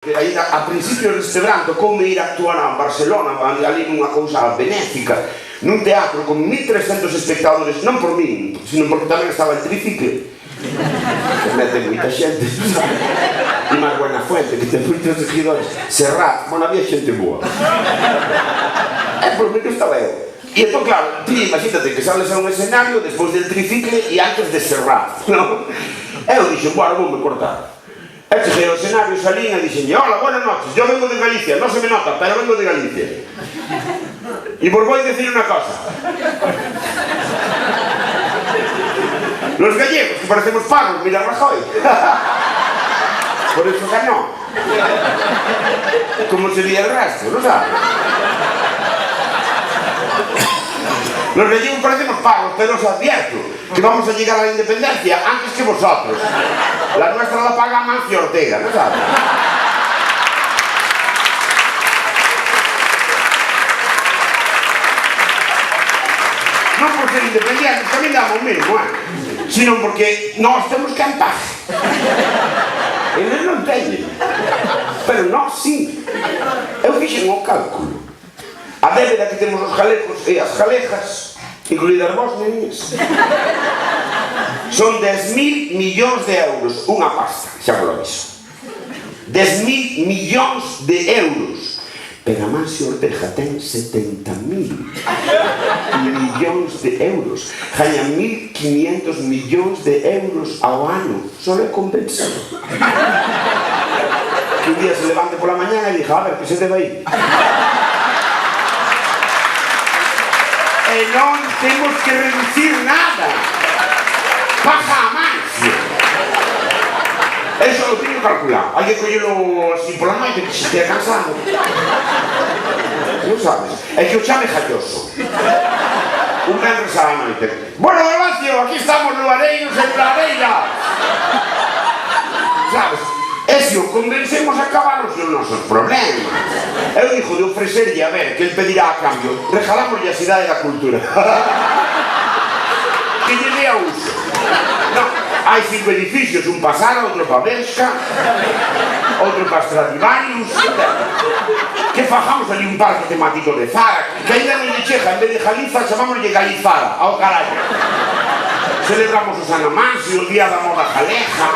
A principios deste verán tocoume ir a actuar a Barcelona, ali nunha cousa benéfica, nun teatro con 1300 espectadores, non por min, sino porque tamén estaba el tricicle, que mete moita xente, e máis Buenafuente, que ten moitos seguidores, Serrat, bueno, había xente boa. Por mí que estaba eu. E entón, claro, ti imagínate que sales a un escenario despois del tricicle e antes de Serrat, non? Eu dixo, bueno, vou me cortar. E cheguei ao escenario, salín e dixen, hola, buenas noches, yo vengo de Galicia, non se me nota, pero vengo de Galicia. E vos voy a decir unha cosa. Los gallegos, que parecemos pagos, mira Rajoy. Por eso ganó. Como sería el resto, ¿no sabes? Los gallegos parecemos pagos, pero os advierto que vamos a llegar a la independencia antes que vosotros. La nuestra la paga Mancio Ortega, ¿no sabes? Non por ser independientes, tamén damos o mesmo, sino porque nós temos que andar. Eles non teñen, pero nós sí. Eu fixen o cálculo. A débeda que temos os galegos e as galegas, incluídas vos, nenes, son 10.000 millóns de euros, unha pasta, xa polo viso. 10.000 millóns de euros. Pero Amancio Ortega ten 70.000 millóns de euros. Gaña 1.500 millóns de euros ao ano. Só é compensado. Que un día se levante pola mañana e diga, a ver, que se debe ir. E non temos que reducir nada. Baja Amancio. Eso lo teño calculado. Hai que collelo así pola noite que se estea cansado. Non sabes? É que o chame Jalloso. Un venres a la noite. Bueno, Dalmacio, aquí estamos no Areiros en Ladeira. Sabes? E se o convencemos a acabarnos os nosos problemas. Eu dixo de ofrecerlle a ver que el pedirá a cambio. Regalámoslle a Cidade da Cultura. Que lle dé a uso. Non, hai 5 edificios, un pa Sara, outro pa Bershka, outro pa Stradivarius. Que fajamos ali un parque temático de Zara, que ainda non lle chega, en vez de Galiza, chamámoslle Galizara, ao carallo. Celebramos o San Amancio, o Día da Moda Galega,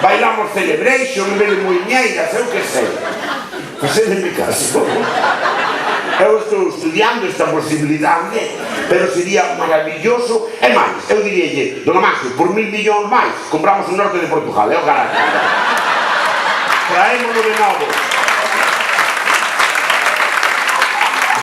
bailamos Celebration, en vez de moiñeiras, eu que sei. Facedeme caso. Eu estou estudiando esta posibilidade, pero sería maravilloso. E máis, eu diríalle, don Amancio, por 1.000 millóns máis, compramos o norte de Portugal, é o carallo. Traémoslo de novo.